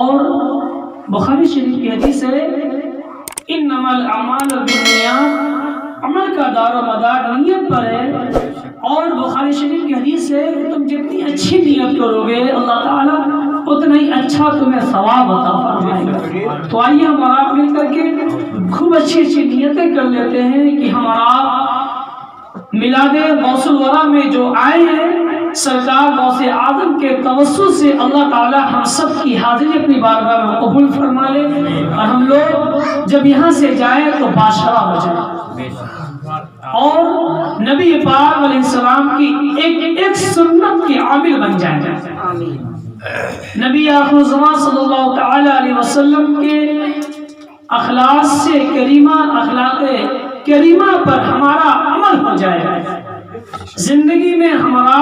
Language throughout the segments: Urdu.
اور بخاری شریف کی حدیث ہے انما الاعمال بالنیات، عمل کا دار و مدار نیت پر ہے، اور بخاری شریف کی حدیث ہے تم جتنی اچھی نیت کرو گے اللہ تعالیٰ اتنا ہی اچھا تمہیں ثواب عطا فرمائے گا۔ تو آئیے ہم اور آپ مل کر کے خوب اچھی اچھی نیتیں کر لیتے ہیں کہ ہمارا میلاد غوث الورا میں جو آئے ہیں سرکار غوث اعظم کے توسط سے اللہ تعالی ہم سب کی حاضری اپنی بارگاہ میں قبول فرما لے، اور ہم لوگ جب یہاں سے جائیں تو بادشاہ ہو جائیں اور نبی پاک علیہ السلام کی ایک سنت کے عامل بن جائیں۔ نبی آخر الزمان صلی اللہ تعالی علیہ وسلم کے اخلاق سے کریمہ، اخلاق کریمہ پر ہمارا عمل ہو جائے، زندگی میں ہمارا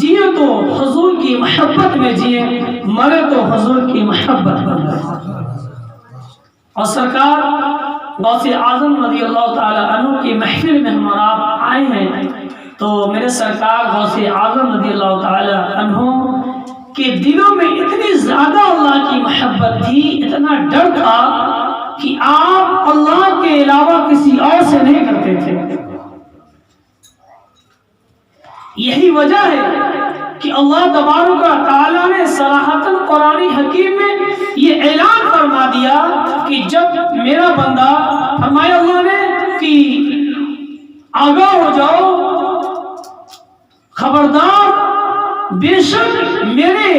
جیے تو حضور کی محبت میں جیے، مرے تو حضور کی محبت میں مرے۔ اور سرکار غوث اعظم رضی اللہ تعالی عنہ کی محفل میں ہم اور آپ آئے ہیں، تو میرے سرکار غوث اعظم رضی اللہ تعالی عنہ کے دلوں میں اتنی زیادہ اللہ کی محبت تھی، اتنا ڈر تھا کہ آپ اللہ کے علاوہ کسی اور سے نہیں کرتے تھے۔ یہی وجہ ہے کہ اللہ تبارک و تعالیٰ نے صراحتاً قرآن حکیم میں یہ اعلان فرما دیا کہ جب میرا بندہ، فرمایا اللہ نے کہ آگاہ ہو جاؤ، خبردار، بے شک میرے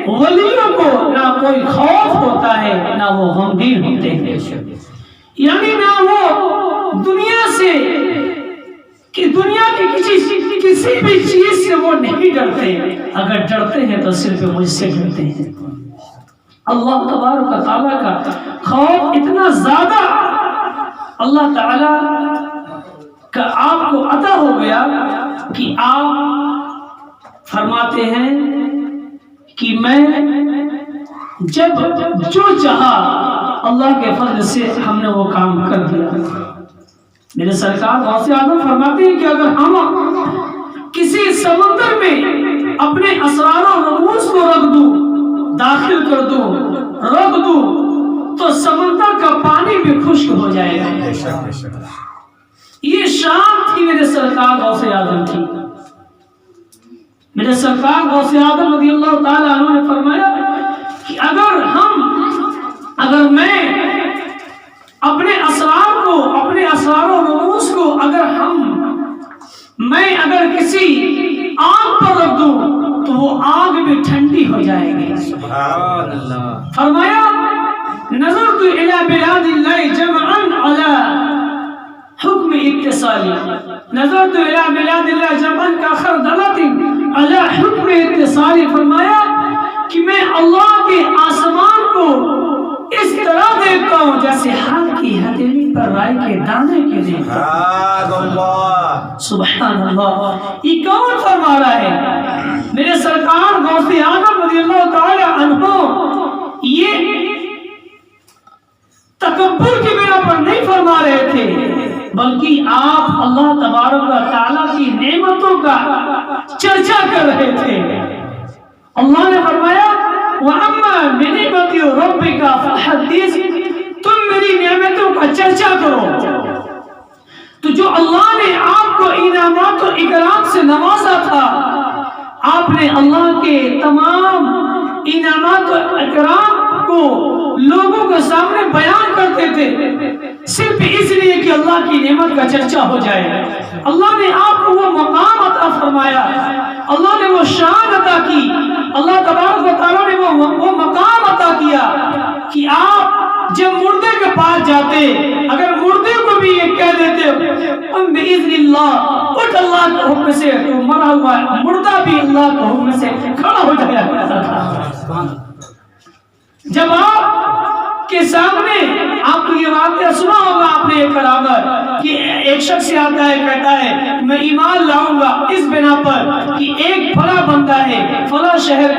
ولیوں کو نہ کوئی خوف ہوتا ہے نہ وہ غمگین ہوتے ہیں، یعنی نہ وہ دنیا سے کہ دنیا کی کسی بھی چیز سے وہ نہیں ڈرتے، اگر ڈرتے ہیں تو صرف مجھ سے ڈرتے ہیں۔ اللہ تبارک و تعالیٰ کا خوف اتنا زیادہ اللہ تعالیٰ کا آپ کو عطا ہو گیا کہ آپ فرماتے ہیں کہ میں جب جو چاہا اللہ کے فضل سے ہم نے وہ کام کر دیا۔ میرے سرکار غوث اعظم فرماتے ہیں کہ اگر ہم کسی سمندر میں اپنے اسرار و رموز کو رکھ دوں، داخل کر دوں، رکھ دوں، تو سمندر کا پانی بھی خشک ہو جائے گا۔ یہ شان تھی میرے سرکار غوث اعظم کی۔ میرے سرکار غوث اعظم رضی اللہ تعالی عنہ نے فرمایا کہ اگر میں اپنے اسرار کو، اپنے اسرار و رموز کو میں اگر کسی آگ پر رکھ دوں تو وہ آگ بھی ٹھنڈی ہو جائے گی۔ سبحان اللہ۔ فرمایا نظرت الی بلاد اللہ جمعا علی حکم اتصالی، نظرت الی بلاد اللہ جمعا کخردلۃ علی حکم اتصالی۔ فرمایا کہ میں اللہ کے آسمان کو اس طرح دیکھتا ہوں جیسے ہاتھ کی ہتھیلی پر رائی کے دانے کے دیکھتا ہوں۔ سبحان اللہ۔ یہ کون فرما رہا ہے؟ میرے سرکار غوث اعظم رضی اللہ تعالی عنہ یہ تکبر کی بنا پر نہیں فرما رہے تھے، بلکہ آپ اللہ تبارک و تعالیٰ کی نعمتوں کا چرچا کر رہے تھے۔ اللہ نے فرمایا وَأَمَّا بِنِعْمَتِ رَبِّكَ فَحَدِّثْ، تم میری نعمتوں کا چرچا کرو۔ تو جو اللہ نے آپ کو انعامات و اکرام سے نوازا تھا، آپ نے اللہ کے تمام انعامات و اکرام کو لوگوں کے سامنے بیان کرتے تھے، صرف اس لیے کہ اللہ کی نعمت کا چرچا ہو جائے۔ اللہ نے آپ کو وہ مقام عطا فرمایا، اللہ نے وہ شان عطا کی، اللہ تبارک و تعالیٰ نے وہ مقام عطا کیا کہ آپ جب مردے کے پاس جاتے، اگر مردے کو بھی یہ کہہ دیتے ام باذن اللہ، اٹھ اللہ کے حکم سے، تو مرا ہوا مردہ بھی اللہ کے حکم سے کھڑا ہو جایا کرتا تھا۔ جب آپ کے سامنے آپ کو یہ واقعہ سنا ہوگا آپ نے ایک برابر کہ ایک شخص آتا ہے کہتا ہے میں ایمان لاؤں گا اس بنا پر کہ ایک فلاں بندہ ہے فلاں شہر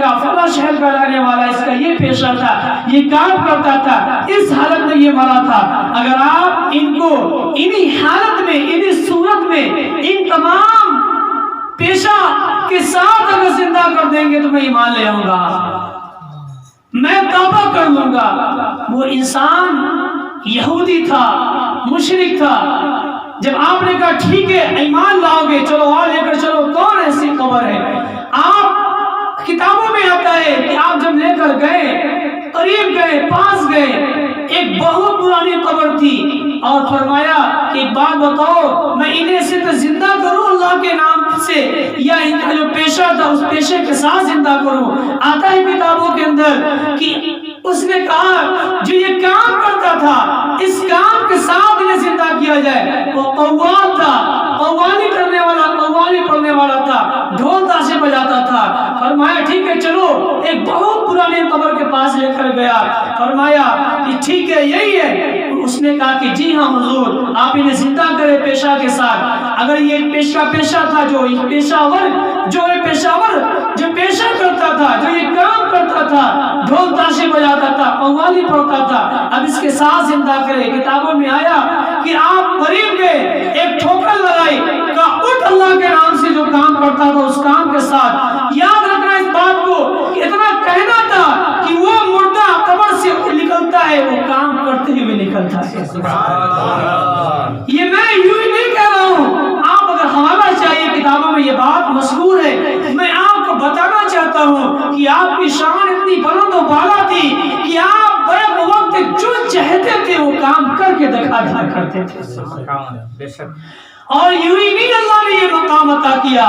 کا رہنے والا، اس کا یہ پیشہ تھا، یہ کام کرتا تھا، اس حالت میں یہ مرا تھا۔ اگر آپ ان کو انہی حالت میں، انہی صورت میں، ان تمام پیشہ کے ساتھ اگر زندہ کر دیں گے تو میں ایمان لے آؤں گا۔ میں توبہ کر لوں گا. وہ انسان یہودی تھا، مشرک تھا. جب آپ نے کہا ٹھیک ہے ایمان لاؤ گے، چلو آ لے کر چلو، کون ایسی قبر ہے؟ آپ کتابوں میں آتا ہے کہ آپ جب لے کر گئے، قریب گئے، پاس گئے، ایک بہت پرانی قبر تھی، اور فرمایا کہ ایک بات بتاؤ، میں انہیں سے تو زندہ کروں اللہ کے نام سے، یا ان کا جو پیشہ تھا اس پیشے کے ساتھ زندہ کروں؟ آتا ہے کتابوں کے اندر کہ اس نے کہا جو یہ کام کرتا تھا اس کام کے ساتھ انہیں زندہ کیا جائے. وہ قوال تھا، قوالی کرنے والا، قوالی پڑھنے والا تھا، ڈھول تاشے بجاتا تھا. فرمایا ٹھیک ہے چلو، ایک بہت پرانے قبر کے پاس لے کر گیا. فرمایا کہ ٹھیک ہے یہی ہے. اس نے کہا کہ جی ہاں حضور، آپ انہیں زندہ کرے پیشہ کے ساتھ. اگر یہ پیشہ تھا جو پیشہ کرتا تھا، جو یہ کام کرتا تھا، ڈھول تاشے بجاتا تھا، قوالی پڑھتا تھا، اب اس کے ساتھ زندہ کرے. کتابوں میں آیا کہ آپ قریب گئے، ایک ٹھوکر لگائی، کہا اٹھ اللہ کے نام سے، جو کام کرتا تھا اس کام کے ساتھ. یاد رکھنا اس بات کو، اتنا کہنا تھا کہ وہ مردہ قبر سے نکلتا ہے، وہ کام کرتے ہوئے نکلتا ہے. یہ میں یوں ہی نہیں کہہ رہا ہوں، آپ اگر حوالہ چاہیے کتابوں میں یہ بات مذکور ہے. میں آپ کو بتانا چاہتا ہوں کہ آپ کی شان اتنی بلند و بالا تھی کہ آپ بیک وقت جو چاہتے تھے وہ کام کر کے دکھا دیا کرتے تھے. اور یوں ہی نہیں اللہ نے یہ مقام عطا کیا.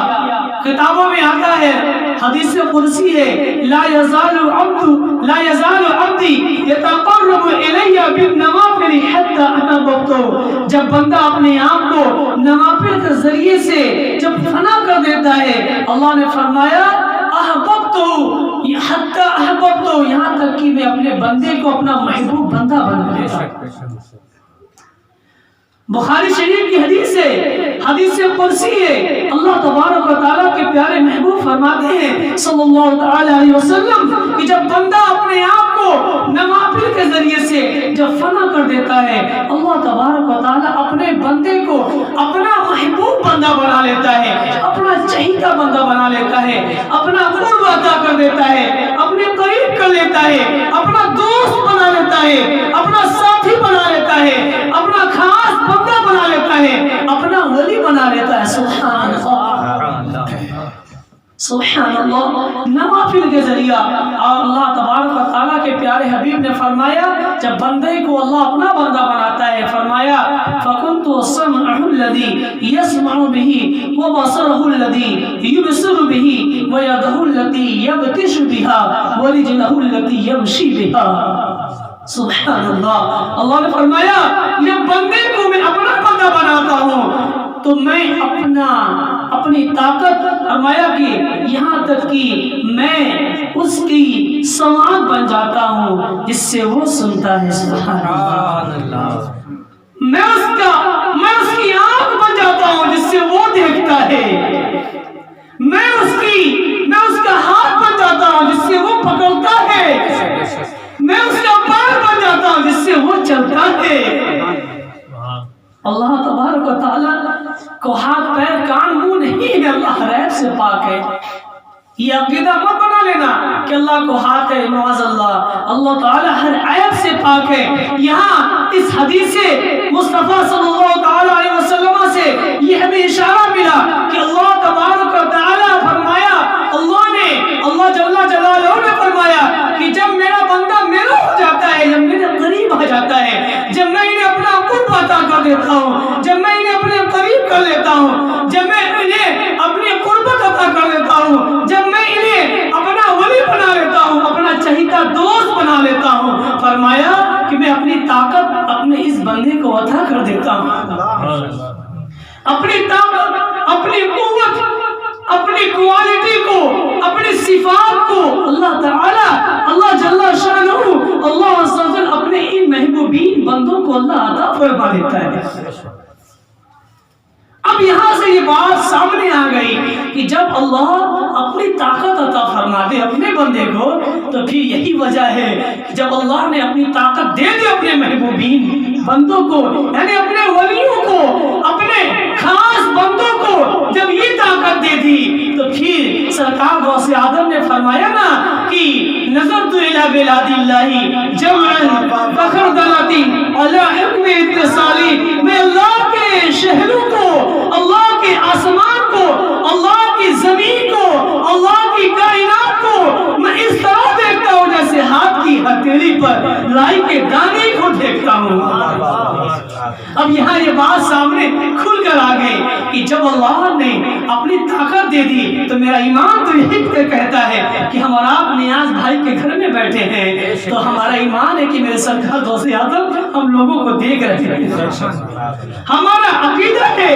کتابوں میں آتا ہے، حدیث قدسی ہے، لا یزال عبدی یتقرب الی بالنوافل حتی احببته. جب بندہ اپنے آپ کو نوافل کے ذریعے سے جب فنا کر دیتا ہے، اللہ نے فرمایا احببته حتی احببته، یہاں تک کہ میں اپنے بندے کو اپنا محبوب بندہ بنا دیتا ہوں. بخاری شریف کی حدیث ہے، حدیث قدسی ہے. اللہ تبارک و تعالیٰ کے پیارے محبوب فرماتے ہیں صلی اللہ تعالی علیہ وسلم کہ جب بندہ اپنے آپ کو نوافل کے ذریعے سے جب فنا کر دیتا ہے، اللہ تبارک و تعالیٰ اپنے بندے کو اپنا محبوب بندہ بنا لیتا ہے، اپنا چہیتا بندہ بنا لیتا ہے، اپنا قرب عطا کر دیتا ہے، اپنے قریب کر لیتا ہے، اپنا دوست بنا لیتا ہے، اپنا ساتھی بنا لیتا ہے، اپنا خاص بندہ بنا لیتا ہے، اپنا ولی بنا لیتا ہے. سبحان اللہ، سبحان اللہ. نوافل کے ذریعہ. اور اللہ تبارک و تعالیٰ کے پیارے حبیب نے فرمایا جب بندے کو اللہ اپنا بندہ بناتا ہے، فرمایا فَكُنْتُ سَمْعَهُ الَّذِي يَسْمَعُ بِهِ وَبَصَرَهُ الَّذِي يُبْصِرُ بِهِ وَيَدَهُ الَّتِي يَبْطِشُ بِهَا وَرِجْلَهُ الَّتِي يَمْشِي بِهَا. سبحان اللہ. اللہ نے فرمایا جب بندے کو میں اپنا بندہ بناتا ہوں تو میں اپنی طاقت، فرمایا کہ یہاں تک کہ میں اس کی سماعت بن جاتا ہوں جس سے وہ سنتا ہے. سبحان اللہ. میں اس کی آنکھ بن جاتا ہوں جس سے وہ دیکھتا ہے. میں اس کا ہاتھ بن جاتا ہوں جس سے وہ پکڑتا ہے. میں اس کا پیر بن جاتا ہوں جس سے وہ چلتا ہے. اللہ تبارک و تعالیٰ کو ہاتھ پیر کان منہ نہیں ہے، اللہ غیب سے پاک ہے. یہ عقیدہ مت بنا لینا کہ اللہ کو ہاتھ ہے، معاذ اللہ. اللہ تعالیٰ ہر عیب سے پاک ہے. یہاں اس حدیث سے مصطفیٰ صلی اللہ تعالیٰ علیہ وسلم سے یہ ہمیں اشارہ ملا کہ اللہ تبارک و تعالیٰ فرمایا، اللہ جل جلالہ نے فرمایا کہ جب میرا بندہ میرا ہو جاتا ہے، جب میرے قریب آ جاتا ہے، جب میں انہیں اپنا قرب عطا کر دیتا ہوں، جب میں انہیں اپنے قریب کر لیتا ہوں، جب میں انہیں اپنی قربت عطا کر دیتا ہوں، جب میں انہیں اپنا ولی بنا لیتا ہوں، اپنا چہیتا دوست بنا لیتا ہوں، فرمایا کہ میں اپنی طاقت اپنے اس بندے کو عطا کر دیتا ہوں. اپنی طاقت، اپنی قوت، اپنی کوالٹی کو، اپنی صفات کو اللہ تعالیٰ، اللہ جل شانہ، اللہ عز و جل اپنے ان محبوبین بندوں کو اللہ عطا فرما دیتا ہے. اب یہاں سے یہ بات سامنے آ گئی کہ جب اللہ اپنی طاقت عطا فرما دے اپنے بندے کو تو پھر یہی وجہ ہے کہ جب اللہ نے اپنی طاقت دے دی اپنے محبوبین بندوں کو، یعنی اپنے ولیوں کو، اپنے خاص بندوں کو جب یہ طاقت دے دی تو پھر سرکار غوث اعظم نے فرمایا نا کہ نظرت الی بلاد اللہ جمعا فخردلتی علی حکم اتصالی، میں اللہ کے شہروں کو، اللہ کے آسمان کو، اللہ کی زمین کو، اللہ کی کائنات کو میں اس طرح دیکھتا ہوں جیسے ہاتھ کی ہتھیلی پر رائی کے دانے کو دیکھتا ہوں۔ اب یہاں یہ بات سامنے کھل کر آ گئی کہ جب اللہ نے اپنی طاقت دے دی تو میرا ایمان تو یہی کہتا ہے کہ ہم اور آپ نیاز بھائی کے گھر میں بیٹھے ہیں تو ہمارا ایمان ہے کہ میرے سرکار غوث اعظم ہم لوگوں کو دیکھ رہے ہیں۔ ہمارا عقیدہ ہے،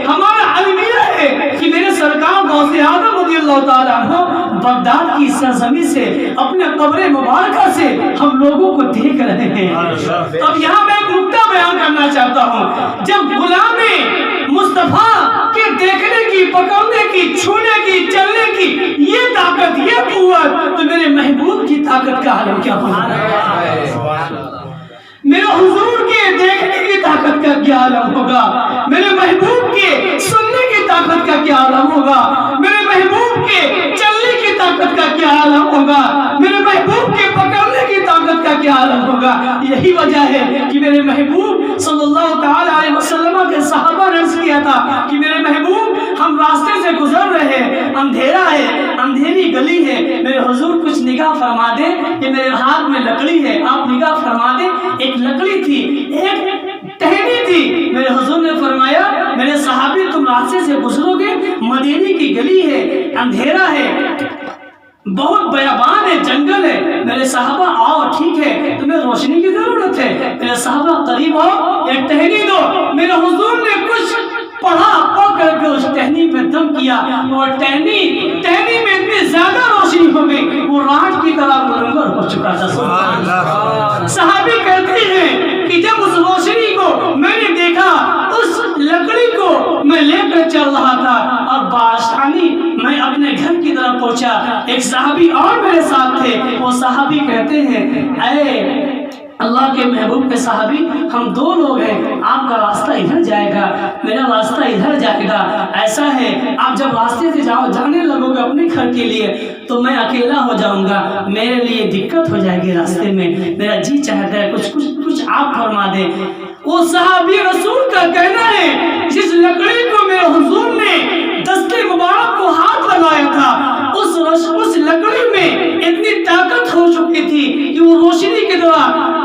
ہمارا المیہ ہے کہ میرے سرکار غوث اعظم رضی اللہ تعالیٰ عنہ بغداد کی سرزمین سے اپنے قبر مبارکہ سے ہم لوگوں کو دیکھ رہے ہیں۔ اب یہاں میں ایک نکتہ بیان کرنا چاہتا ہوں، جب غلام مصطفیٰ کے دیکھنے کی، پکڑنے کی، چھونے کی، چلنے کی یہ طاقت، یہ قوت، تو میرے محبوب کی طاقت کا عالم کیا ہوگا؟ میرے حضور کے دیکھنے کی طاقت کا کیا عالم ہوگا؟ میرے محبوب کے سننے کی طاقت کا کیا عالم ہوگا؟ میرے محبوب کے چلنے کی طاقت کا کیا عالم ہوگا؟ میرے محبوب کے پکڑنے کی طاقت کا کیا عالم ہوگا؟ یہی وجہ ہے کہ میرے محبوب صلی اللہ تعالی علیہ وسلم کے صحابہ نے عرض کیا تھا کہ میرے محبوب ہم راستے سے گزر رہے ہیں، اندھیرا ہے، اندھیری گلی ہے، میرے حضور کچھ نگاہ فرما دے کہ میرے ہاتھ میں لکڑی ہے، آپ نگاہ فرما دے۔ ایک لکڑی تھی، ایک ٹہنی تھی، میرے حضور نے فرمایا میرے صحابی تم راستے سے گزرو گے، مدینے کی گلی ہے، اندھیرا ہے، بہت بیابان ہے، جنگل ہے، میرے صحابہ آؤ ٹھیک ہے تمہیں روشنی کی ضرورت ہے، میرے صحابہ قریب آؤ ایک ٹہنی دو۔ میرے حضور نے کچھ پڑھا، پڑھ کر کے اس ٹہنی پہ دم کیا، اور ٹہنی میں اتنی زیادہ روشنی ہو گئی وہ راٹ کی طرح منور ہو چکا تھا۔ صحابی کہتے ہیں کہ جب اس روشنی کو میں نے دیکھا، اس لکڑی کو میں لے کر چل رہا تھا اور بآسانی میں اپنے گھر کی طرف پہنچا۔ ایک صحابی اور میرے ساتھ تھے، وہ صحابی کہتے ہیں اے اللہ کے محبوب کے صحابی ہم دو لوگ ہیں، آپ کا راستہ ادھر جائے گا، میرا راستہ ادھر جائے گا، ایسا ہے آپ جب راستے سے جانے لگو گے اپنے گھر کے لیے تو میں اکیلا ہو جاؤں گا، میرے لیے دقت ہو جائے گی راستے میں، میرا جی چاہتا ہے کچھ آپ فرما دیں۔ وہ صحابی رسول کا کہنا ہے جس لکڑی کو میرے حضور نے دست مبارک کو ہاتھ لگایا تھا اس لکڑی میں اتنی طاقت ہو چکی تھی کہ وہ روشنی کی طرح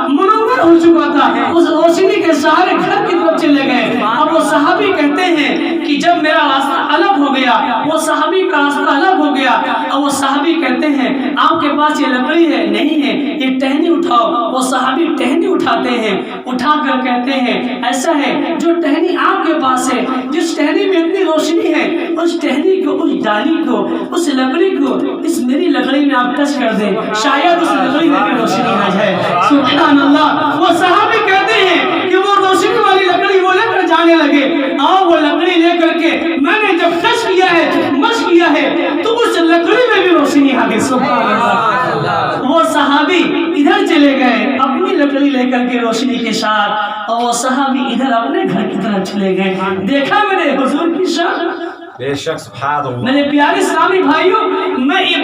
منور ہو چکا تھا، اس روشنی کے سہارے گھر کی طرف چلے گئے۔ اب وہ صحابی کہتے ہیں کہ جب میرا راستہ الگ ہو گیا، وہ صحابی کا راستہ الگ ہو گیا، اب وہ صحابی کہتے ہیں آپ کے پاس یہ لکڑی ہے؟ نہیں ہے، یہ ٹہنی اٹھاؤ۔ وہ صحابی ٹہنی اٹھاتے ہیں، اٹھا کر کہتے ہیں ایسا ہے جو ٹہنی آپ کے پاس ہے، جس ٹہنی میں اتنی روشنی ہے، اس ٹہنی کو، اس ڈالی کو، اس لکڑی کو اس میری لکڑی میں آپ ٹچ کر دیں، شاید اس لکڑی میں بھی روشنی آ جائے۔ سبحان اللہ۔ وہ صحابی کہتے ہیں کہ وہ روشنی والی لکڑی وہ لے کر جانے لگے، اور وہ لکڑی لے کر کے میں نے جب ٹچ کیا ہے، مس کیا ہے تو اس لکڑی میں بھی روشنی آ گئی۔ سبحان اللہ۔ وہ صحابی ادھر چلے گئے اپنی لکڑی لے کر کے روشنی کے ساتھ، اور وہ صحابی ادھر اپنے گھر کی طرف چلے گئے۔ دیکھا میرے حضور کی شان؟ بے شک سبحان اللہ۔ میرے پیارے اسلامی بھائیوں، میں یہ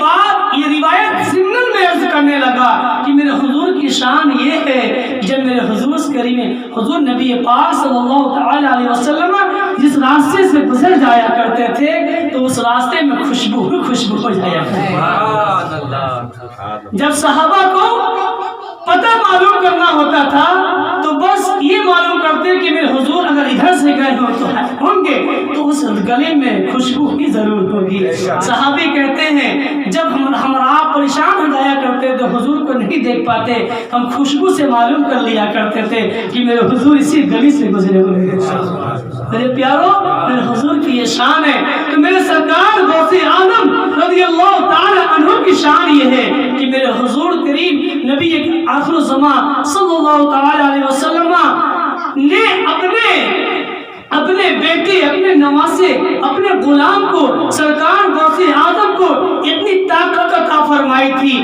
روایت ضمن میں عرض کرنے لگا کہ میرے حضور کی شان یہ ہے جب میرے حضور کریم حضور نبی پاک صلی اللہ تعالی علیہ وسلم جس راستے سے گزر جایا کرتے تھے تو اس راستے میں خوشبو ہو جایا کرتی تھی۔ جب صحابہ کو پتہ معلوم کرنا ہوتا تھا تو بس یہ معلوم کرتے کہ میرے حضور اگر ادھر سے گئے ہوں گے تو اس گلے میں خوشبو کی ضرورت ہوگی۔ صحابی کہتے ہیں جب ہم آپ پریشان ہو جایا کرتے تو حضور کو نہیں دیکھ پاتے، ہم خوشبو سے معلوم کر لیا کرتے تھے کہ میرے حضور اسی گلی سے گزرے ہوئے ہیں۔ میرے پیاروں، میرے حضور کی یہ شان ہے کہ میرے سرکار غوث اعظم رضی اللہ تعالی عنہ کی شان یہ ہے کہ میرے حضور کریم نبی آخر الزمان صلی اللہ تعالی علیہ وسلم نے اپنے بیٹے، اپنے نواسے، اپنے غلام کو، سرکار غوث اعظم کو اتنی طاقت عطا فرمائی تھی،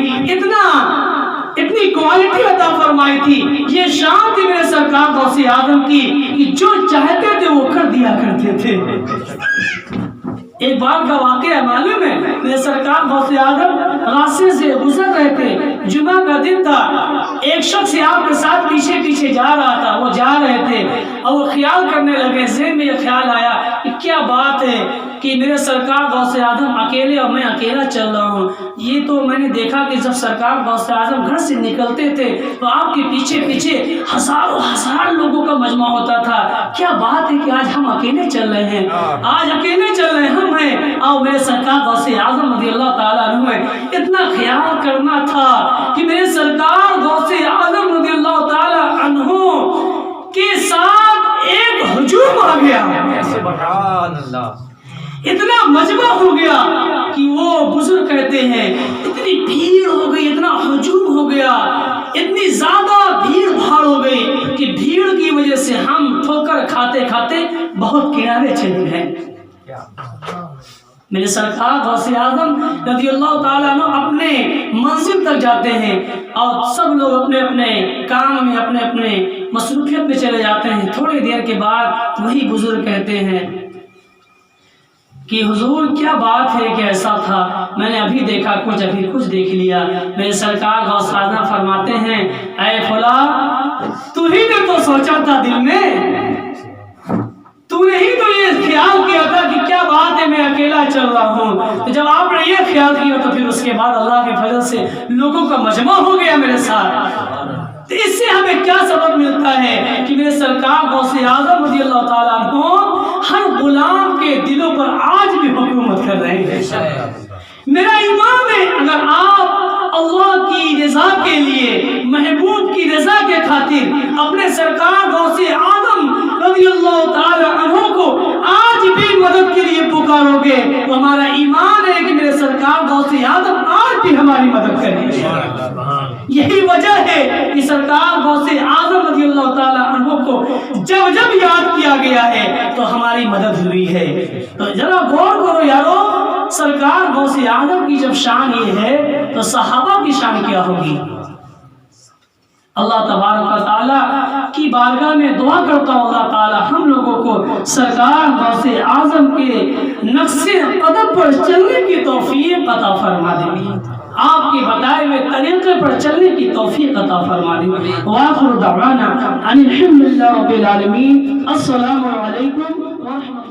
اتنی کوالٹی عطا فرمائی تھی، یہ شان تھی میرے سرکار غوث اعظم کی کہ جو چاہتے تھے وہ کر دیا کرتے تھے۔ ایک بار کا واقعہ معلوم ہے، میرے سرکار غوث اعظم راستے سے گزر رہے تھے، جمعہ کا دن تھا، ایک شخص آپ کے ساتھ پیچھے پیچھے جا رہا تھا، وہ جا رہے تھے اور وہ خیال کرنے لگے، ذہن میں یہ خیال آیا کہ کیا بات ہے کہ میرے سرکار غوث اعظم اکیلے اور میں اکیلا چل رہا ہوں۔ یہ تو میں نے دیکھا کہ جب سرکار غوث اعظم گھر سے نکلتے تھے تو آپ کے پیچھے پیچھے ہزار لوگوں کا مجمع ہوتا تھا، کیا بات ہے کہ آج ہم اکیلے چل رہے ہیں، آج اکیلے چل رہے ہم ہیں اور میرے سرکار غوث اعظم رضی اللہ تعالیٰ عنہ ہے۔ اتنا خیال کرنا تھا کہ میرے سرکار غوث اعظم رضی اللہ تعالیٰ عنہ کے ساتھ ایک ہجوم آ گیا، سبحان اللہ، اتنا مجمع ہو گیا کہ وہ بزرگ کہتے ہیں اتنی بھیڑ ہو گئی، اتنا ہجوم ہو گیا، اتنی زیادہ بھیڑ بھاڑ ہو گئی کہ بھیڑ کی وجہ سے ہم ٹھوکر کھاتے کھاتے بہت کنارے چلے گئے۔ میرے سرکار غوث اعظم رضی اللہ تعالیٰ عنہ اپنے منزل تک جاتے ہیں اور سب لوگ اپنے اپنے کام میں اپنے اپنے مصروفیت میں چلے جاتے ہیں۔ تھوڑی دیر کے بعد وہی بزرگ کہتے ہیں کہ حضور کیا بات ہے کہ ایسا تھا، میں نے ابھی دیکھا کچھ، ابھی کچھ دیکھ لیا۔ میرے سرکار غوث اعظم فرماتے ہیں اے فلاں، تو ہی نے تو سوچا تھا دل میں، تو نے ہی تو یہ خیال کیا تھا کہ کیا بات ہے میں اکیلا چل رہا ہوں، تو جب آپ نے یہ خیال کیا تو پھر اس کے بعد اللہ کے فضل سے لوگوں کا مجمع ہو گیا میرے ساتھ۔ تو اس سے ہمیں کیا سبق ملتا ہے کہ میرے سرکار غوث اعظم رضی اللہ تعالیٰ عنہ ہر غلام کے دلوں پر آج بھی حکومت کر رہے ہیں۔ میرا ایمان ہے اگر آپ اللہ کی رضا کے لیے، محبوب کی رضا کے خاطر اپنے سرکار غوث اعظم رضی اللہ تعالی عنہ کو آج بھی مدد کے لیے پکارو گے تو ہمارا ایمان ہے کہ میرے سرکار غوث اعظم آج بھی ہماری مدد کریں گے۔ یہی وجہ ہے کہ سرکار غوث اعظم رضی اللہ تعالی عنہ کو جب جب یاد کیا گیا ہے تو ہماری مدد ہوئی ہے۔ تو ذرا غور کرو یارو، سرکار غوث اعظم کی جب شان یہ ہے تو صحابہ کی شان کیا ہوگی؟ اللہ تبارک و تعالیٰ کی بارگاہ میں دعا کرتا ہوں اللہ تعالیٰ ہم لوگوں کو سرکار غوث اعظم کے نقش قدم پر چلنے کی توفیق عطا فرما دے، آپ کے بتائے ہوئے طریقے پر چلنے کی توفیق عطا فرما دے۔ وآخر دعوانا ان الحمد للہ رب العالمین۔ السلام علیکم ورحمۃ اللہ۔